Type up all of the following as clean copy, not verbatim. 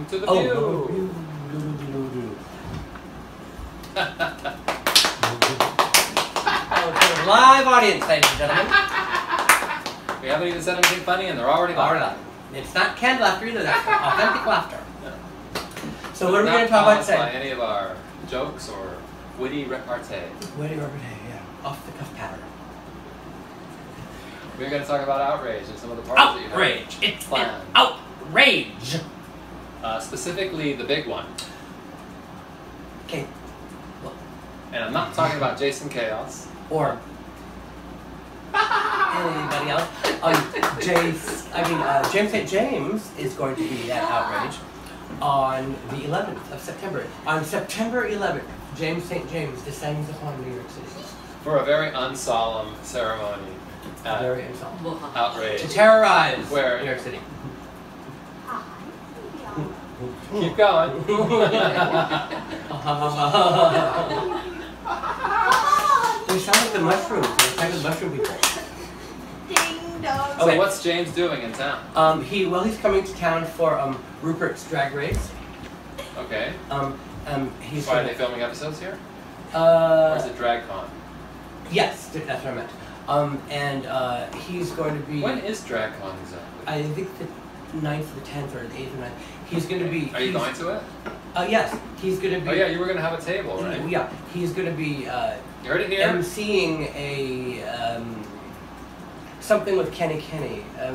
Welcome to the Peeew. Live audience, ladies and gentlemen. We haven't even said anything funny and they're already laughing. It's not canned laughter either, that's authentic laughter. No. So what are we going to talk about today? By any of our jokes or witty repartee. Witty repartee, yeah. Off the cuff pattern. We're going to talk about Outrage and some of the parties that you have It's planned. an outrage! Specifically the big one. Okay. And I'm not talking about Jason Chaos. Or anybody else. James St. James is going to be at Outrage on the 11th of September. On September 11th, James St. James descends upon New York City. For a very unsolemn ceremony. Very unsolemn. Outrage. To terrorize Where? New York City. Keep going. They sound like the mushrooms. They sound like the mushroom people. Ding dong. So what's James doing in town? He's coming to town for Rupert's drag race. Okay. Are they filming episodes here? Or is it DragCon? Yes, that's what I meant. He's going to be. When is DragCon exactly? I think the 9th, the 10th, or the 8th or 9th. He's going to be. Are you going to it? Yes, he's going to be. Oh yeah, you were going to have a table, right? Yeah, he's going to be. You heard it here? emceeing a something with Kenny. I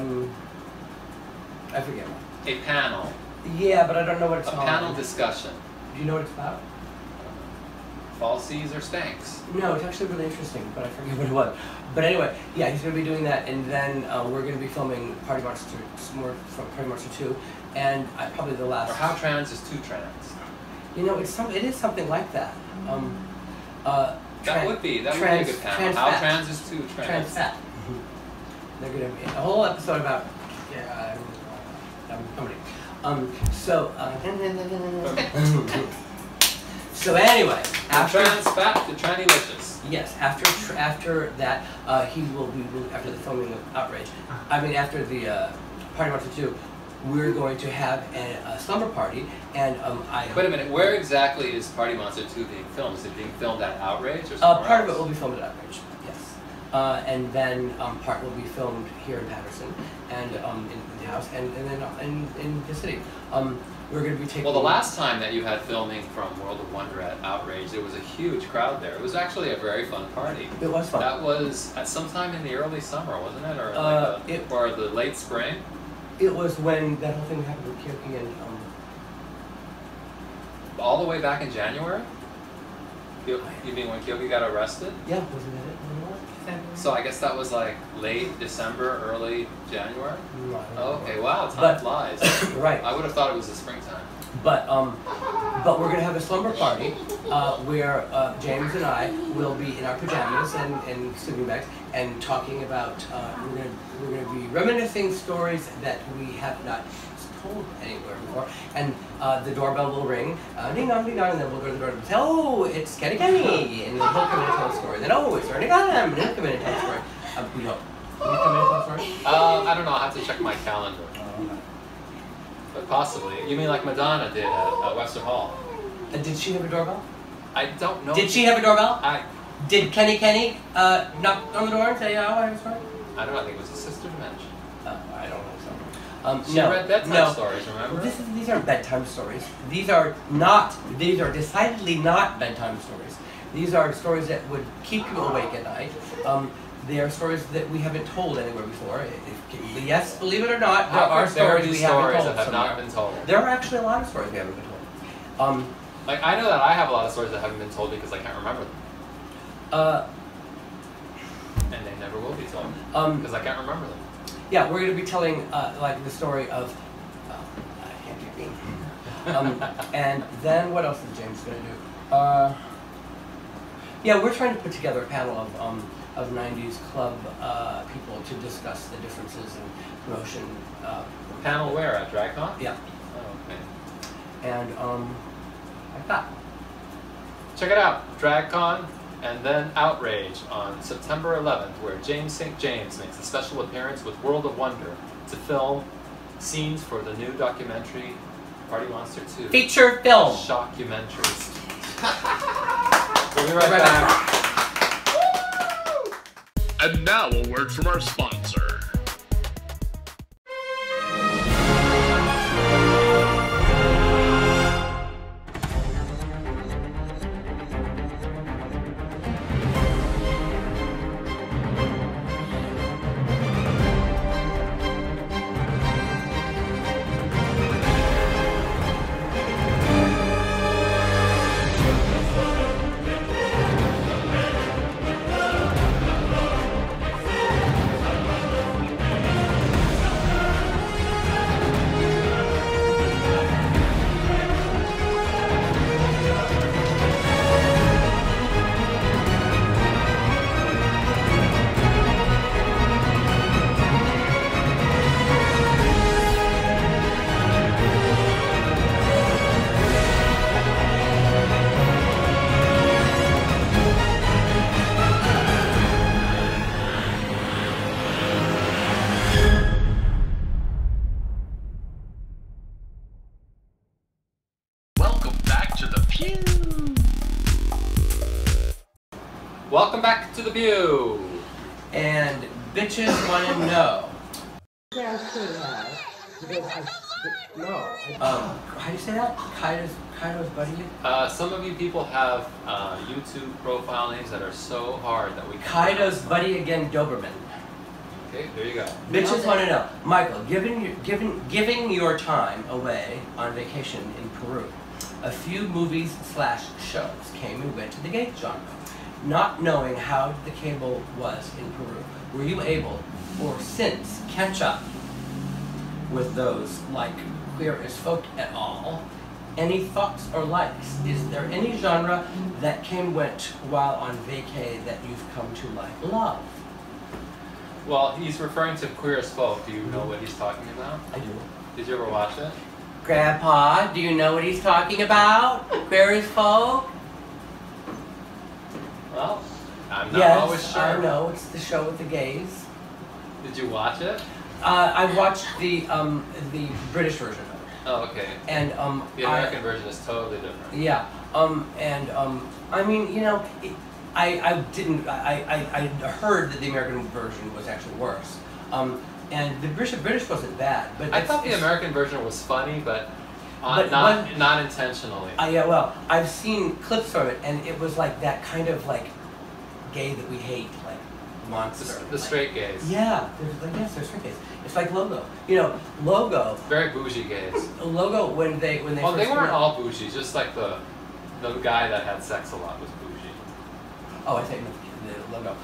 forget what. A panel. Yeah, but I don't know what it's A called. panel discussion. Do you know what it's about? Falsies or stanks? No, it's actually really interesting, but I forget what it was. But anyway, yeah, he's going to be doing that, and then we're going to be filming Party Monster, more from Party Monster 2, and probably the last. Or How Trans is Too Trans. You know, it is something like that. That would be a good panel. How Trans is Too Trans. Trans fat. They're going to be a whole episode about comedy. So anyway, after Trans fat to Tranny-licious. Yes, after that, he will be after the filming of Outrage. I mean, after the Party Monster 2, we're going to have a slumber party, and Wait a minute, where exactly is Party Monster 2 being filmed? Is it being filmed at Outrage or somewhere part else? of it will be filmed at Outrage, yes. And then part will be filmed here in Patterson, and in the house, and then in the city. We're going to be taking. Well, the last time that you had filming from World of Wonder at Outrage, there was a huge crowd there. It was actually a very fun party. It was fun. That was at some time in the early summer, wasn't it, or or the late spring? It was when that whole thing happened with Kyoki and all the way back in January. You mean when Kyoki got arrested? Yeah, wasn't that it? So I guess that was like late December, early January? No, okay, wow, time flies. Right. I would have thought it was the springtime. But we're going to have a slumber party where James and I will be in our pajamas and sleeping bags and talking about, we're going to be reminiscing stories that we have not told anywhere before, and the doorbell will ring, ding dong, and then we'll go to the door and say, oh, it's Kenny, and he'll come in and tell a story. Then, oh, it's Ernie Glam, and he'll come in and tell a story. We hope. Can you come in and tell a story? I don't know, I'll have to check my calendar. But possibly. You mean like Madonna did at Webster Hall? Did she have a doorbell? I don't know. Did she have a doorbell? Did Kenny knock on the door and say, oh, I have a story? I don't know, I think it was a sister dimension. I don't think so. She read bedtime stories, remember? These aren't bedtime stories. These are decidedly not bedtime stories. These are stories that would keep you awake at night. They are stories that we haven't told anywhere before. Yes, believe it or not, there are stories we haven't told that have not been told. There are actually a lot of stories we haven't been told. Like, I know that I have a lot of stories that haven't been told because I can't remember them. And they never will be told because I can't remember them. Yeah, we're going to be telling like the story of. I can't keep being. And then what else is James going to do? Yeah, we're trying to put together a panel of 90s club people to discuss the differences in promotion. Panel where? At DragCon? Yeah. Oh, okay. And like that. Check it out, DragCon, and then Outrage on September 11th, where James St. James makes a special appearance with World of Wonder to film scenes for the new documentary Party Monster 2. Feature film. Shockumentaries. We'll be right back. And now a word from our sponsor. Welcome back to the Peeew. And bitches want to know. Yeah, I should have. Because How do you say that? Kaido's buddy? Some of you people have YouTube profile names that are so hard that we can't Kaido's buddy again, Doberman. Okay, there you go. Bitches want to know, Michael, giving your time away on vacation in Peru, a few movies / shows came and went to the gay genre. Not knowing how the cable was in Peru, were you able, or since, catch up with those like Queer as Folk at all? Any thoughts or likes? Is there any genre that came went while on vacay that you've come to like love? Well, he's referring to Queer as Folk. Do you know what he's talking about? I do. Did you ever watch it? Grandpa, do you know what he's talking about? Queer as Folk? Well, I'm not always sure. I know, it's the show with the gays. Did you watch it? I watched the British version of it. Oh, okay. And the American version is totally different. Yeah. I mean, you know, I heard that the American version was actually worse. And the British wasn't bad, but I thought the American version was funny, but not intentionally. Yeah, well, I've seen clips from it, and it was like that kind of like gay that we hate, like monster. The straight gays. Yeah, they're straight gays. It's like Logo. You know, Logo. Very bougie gays. Logo when they well, they weren't all bougie. Just like the guy that had sex a lot was bougie. Oh, I think the Logo.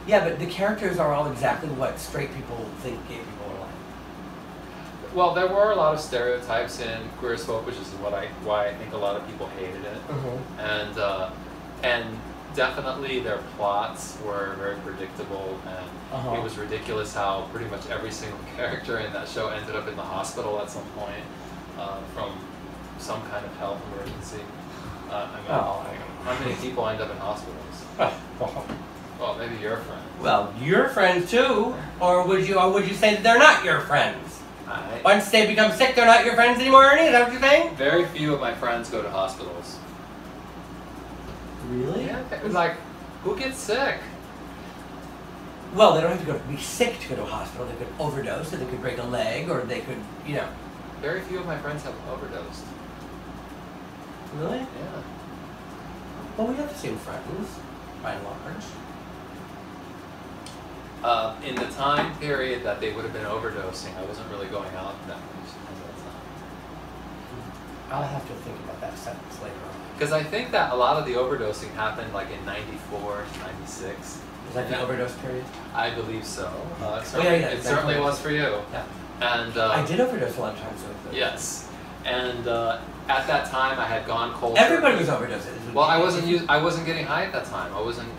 Yeah, but the characters are all exactly what straight people think gay people are like. Well, there were a lot of stereotypes in Queer as Folk, which is why I think a lot of people hated it. And definitely their plots were very predictable, and it was ridiculous how pretty much every single character in that show ended up in the hospital at some point from some kind of health emergency. How many people end up in hospitals? Well, maybe your friends. Well, your friends too, or would you say that they're not your friends? Once they become sick, they're not your friends anymore, Ernie? Is that what you're saying? Very few of my friends go to hospitals. Really? Yeah. Like, who gets sick? Well, they don't have to be sick to go to a hospital. They could overdose, or they could break a leg, or they could, you know. Very few of my friends have overdosed. Really? Yeah. Well, we have the same friends, by and large. In the time period that they would have been overdosing, I wasn't really going out that much at that time. I'll have to think about that sentence later on. Because I think that a lot of the overdosing happened like in 94, 96. Is that the overdose period? I believe so. It certainly was for you. Yeah. And I did overdose a lot of times. Yes. And at that time, I had gone cold. Everybody was overdosing. Well, I wasn't getting high at that time. I wasn't.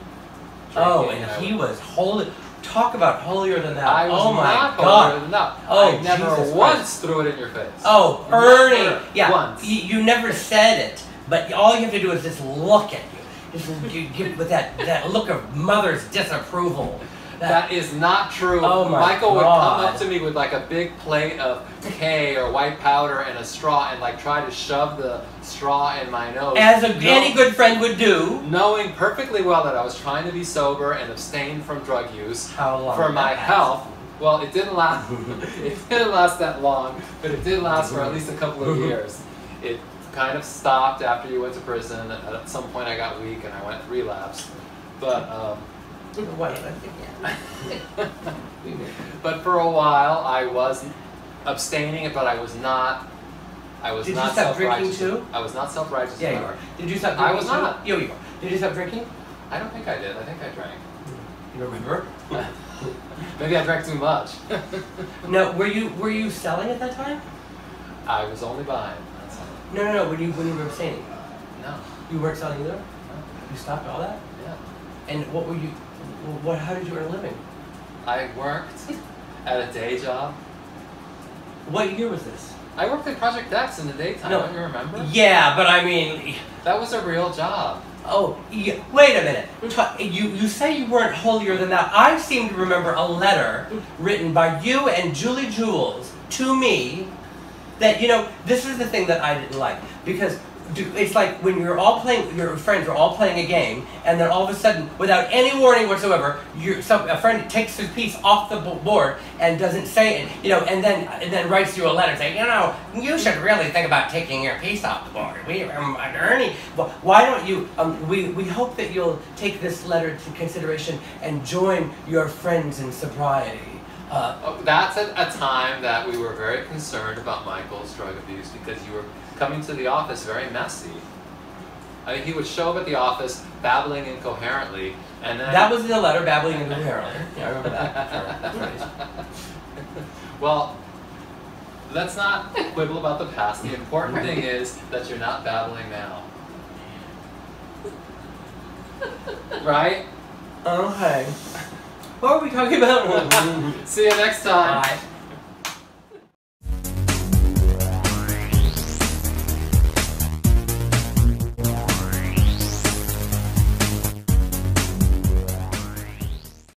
Oh, and he was holy. Talk about holier than thou. I was oh my not God. holier than thou. Oh, I never Jesus once Christ. threw it in your face. Oh, Ernie. Never Yeah. Once. You never said it, but all you have to do is just look at you. Just with that look of mother's disapproval. That is not true. Oh my Michael would God. come up to me with like a big plate of K or white powder and a straw and like try to shove the straw in my nose. As any good friend would do. Knowing perfectly well that I was trying to be sober and abstain from drug use How long for did my that health. Well, it didn't last. It didn't last that long, but it did last for at least a couple of years. It kind of stopped after you went to prison. At some point, I got weak and I went relapsed. But but for a while, I was abstaining, but I was not. I was Did not you stop drinking self-righteous. too? I was not self-righteous. Yeah, you were. Did you stop drinking? I was not. Yo, you were. Did you stop drinking? I don't think I did. I think I drank. You remember? Maybe I drank too much. No, were you selling at that time? I was only buying. That's all. No. When you were abstaining, No. you weren't selling either. No. You stopped all that. Yeah. And what were you? What? How did you earn a living? I worked at a day job. What year was this? I worked at Project X in the daytime. No. Don't you remember? Yeah, but I mean. That was a real job. Oh, yeah. Wait a minute. You say you weren't holier than thou. I seem to remember a letter written by you and Julie Jules to me that, you know, this is the thing that I didn't like. Because it's like when you're all playing, your friends are all playing a game, and then all of a sudden, without any warning whatsoever, a friend takes his piece off the board and doesn't say it, you know, and then writes you a letter saying, you know, you should really think about taking your piece off the board. Ernie, why don't you? We hope that you'll take this letter into consideration and join your friends in sobriety. That's at a time that we were very concerned about Michael's drug abuse because you were coming to the office very messy. I mean, he would show up at the office babbling incoherently, and then... That was the letter, babbling incoherently. Yeah, I remember that. Well, let's not quibble about the past. The important thing is that you're not babbling now. Right? Okay. What are we talking about? See you next time. Bye.